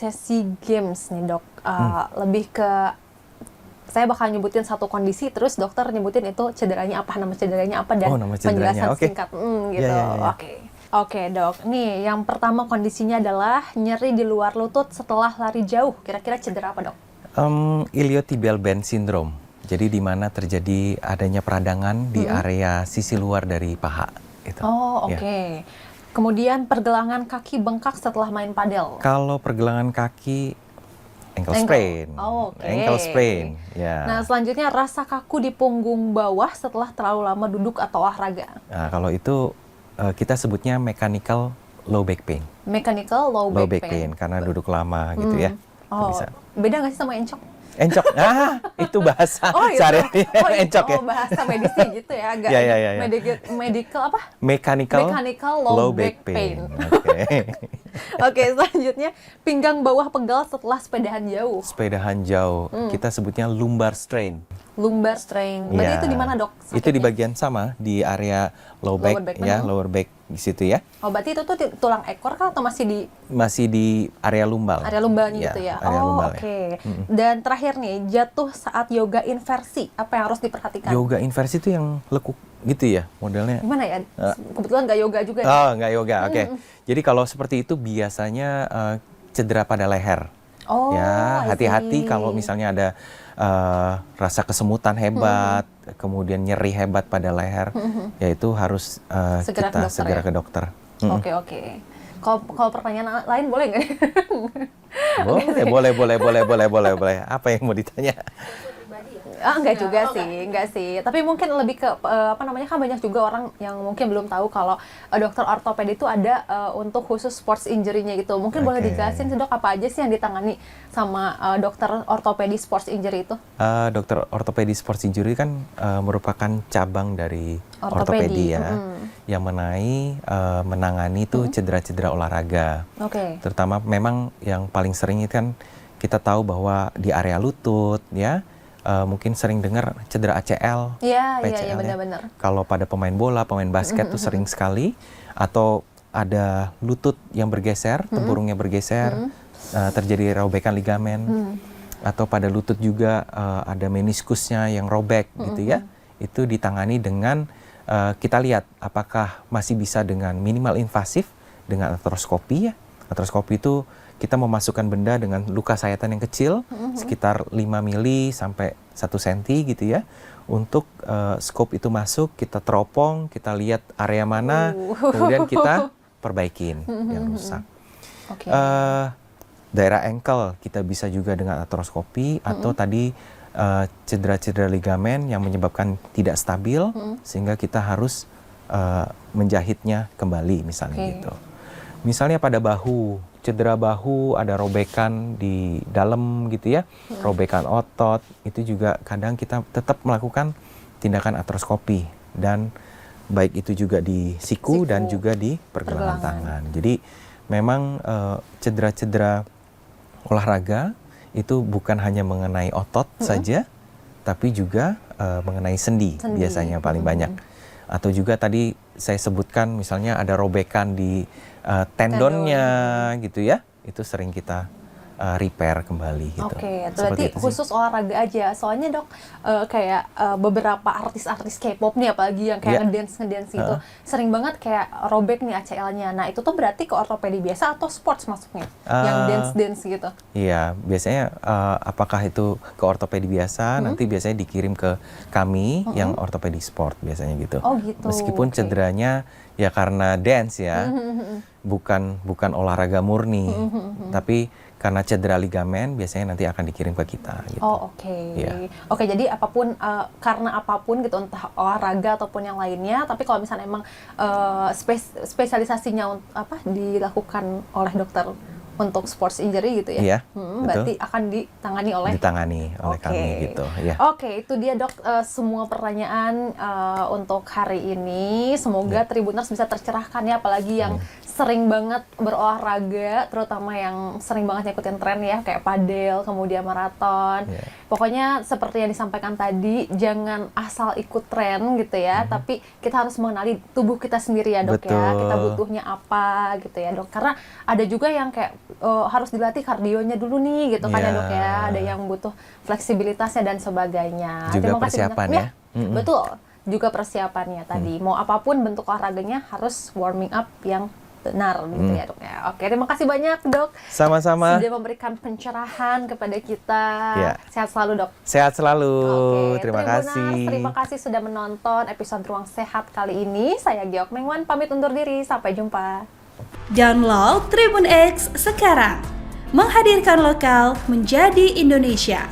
bahasnya SEA Games nih dok, lebih ke saya bakal nyebutin satu kondisi, terus dokter nyebutin itu cederanya apa, nama cederanya apa, dan nama cederanya, penjelasan singkat, gitu. Oke dok, nih yang pertama kondisinya adalah nyeri di luar lutut setelah lari jauh. Kira-kira cedera apa dok? Iliotibial band syndrome. Jadi di mana terjadi adanya peradangan di area sisi luar dari paha. Gitu. Oh oke. Kemudian pergelangan kaki bengkak setelah main padel. Kalau pergelangan kaki ankle sprain. Oh, oke. Ankle sprain. Ya. Nah selanjutnya rasa kaku di punggung bawah setelah terlalu lama duduk atau olahraga. Nah, kalau itu kita sebutnya mechanical low back pain. Mechanical low back pain. Karena duduk lama gitu ya. Oh, bisa. Beda nggak sih sama encok? Encok, itu bahasa sehari-hari. Encok ya. Oh, bahasa medisnya gitu ya, agak medical apa? Mechanical low back pain. Oke, selanjutnya pinggang bawah pegal setelah sepedahan jauh. Sepedahan jauh, kita sebutnya lumbar strain. Lumbar strain. Berarti itu di mana dok? Sakitnya? Itu di bagian sama, di area lower back di situ ya. Oh, berarti itu tuh tulang ekor kah atau masih di area lumbal? Area lumbalnya gitu ya. Oke. Dan terakhir nih, jatuh saat yoga inversi, apa yang harus diperhatikan? Yoga inversi itu yang lekuk gitu ya modelnya? Gimana ya? Kebetulan nggak yoga juga. Oh, nggak yoga. Oke. Jadi kalau seperti itu biasanya cedera pada leher. Oh, ya, hati-hati kalau misalnya ada rasa kesemutan hebat, kemudian nyeri hebat pada leher, yaitu harus segera ke dokter. Oke. Kalau pertanyaan lain boleh nggak? Boleh. Apa yang mau ditanya? Enggak sih. Tapi mungkin lebih ke kan banyak juga orang yang mungkin belum tahu kalau dokter ortopedi itu ada untuk khusus sports injury-nya gitu. Mungkin boleh dijelasin sih dok, apa aja sih yang ditangani sama dokter ortopedi sports injury itu? Dokter ortopedi sports injury kan merupakan cabang dari ortopedi ya, yang menangani itu cedera-cedera olahraga. Terutama memang yang paling sering itu kan kita tahu bahwa di area lutut ya. Mungkin sering dengar cedera ACL, PCL ya. Benar-benar. Kalau pada pemain bola, pemain basket tuh sering sekali, atau ada lutut yang bergeser, tempurungnya bergeser, terjadi robekan ligamen, atau pada lutut juga ada meniskusnya yang robek gitu ya. Itu ditangani dengan kita lihat apakah masih bisa dengan minimal invasif dengan artroskopi ya. Artroskopi itu kita memasukkan benda dengan luka sayatan yang kecil, sekitar 5 mili sampai 1 cm gitu ya. Untuk scope itu masuk, kita teropong, kita lihat area mana, kemudian kita perbaikin yang rusak. Daerah ankle kita bisa juga dengan artroskopi, atau tadi cedera-cedera ligamen yang menyebabkan tidak stabil, sehingga kita harus menjahitnya kembali misalnya gitu. Misalnya pada bahu, cedera bahu, ada robekan di dalam gitu ya, robekan otot, itu juga kadang kita tetap melakukan tindakan artroskopi, dan baik itu juga di siku dan juga di pergelangan tangan. Jadi memang cedera-cedera olahraga itu bukan hanya mengenai otot saja, tapi juga mengenai sendi biasanya paling banyak. Atau juga tadi saya sebutkan misalnya ada robekan di tendonnya gitu ya, itu sering kita repair kembali gitu. Berarti khusus olahraga aja. Soalnya dok, kayak beberapa artis-artis K-pop nih, apalagi yang kayak ngedance gitu, sering banget kayak robek nih ACL-nya. Nah itu tuh berarti ke ortopedi biasa atau sports masuknya? Yang dance gitu? Iya, biasanya apakah itu ke ortopedi biasa, nanti biasanya dikirim ke kami yang ortopedi sport biasanya gitu. Meskipun cederanya ya karena dance ya, bukan olahraga murni, tapi karena cedera ligamen biasanya nanti akan dikirim ke kita gitu. Oke, jadi apapun karena apapun gitu, entah olahraga ataupun yang lainnya, tapi kalau misalnya emang spesialisasinya dilakukan oleh dokter untuk sports injury gitu ya. Berarti akan ditangani oleh kami gitu ya. Itu dia dok, semua pertanyaan untuk hari ini. Semoga Tribuners bisa tercerahkan ya, apalagi yang sering banget berolahraga, terutama yang sering banget ngikutin tren ya, kayak padel, kemudian maraton. Pokoknya seperti yang disampaikan tadi, jangan asal ikut tren gitu ya, tapi kita harus mengenali tubuh kita sendiri ya dok ya, kita butuhnya apa gitu ya dok. Karena ada juga yang kayak harus dilatih kardionya dulu nih gitu kan ya Iya. Dok ya. Ada yang butuh fleksibilitasnya dan sebagainya. Juga Terima kasih persiapan banyak. ya. Mm-mm. Betul. Juga persiapannya tadi. Mau apapun bentuk olahraganya harus warming up yang benar gitu ya Dok ya. Oke, terima kasih banyak Dok. Sama-sama. Sudah memberikan pencerahan kepada kita. Ya. Sehat selalu Dok. Sehat selalu. Oke, Terima Tribuners, kasih. terima kasih sudah menonton episode Ruang Sehat kali ini. Saya Giok Mengwan pamit undur diri. Sampai jumpa. Download Tribun X sekarang. Menghadirkan lokal menjadi Indonesia.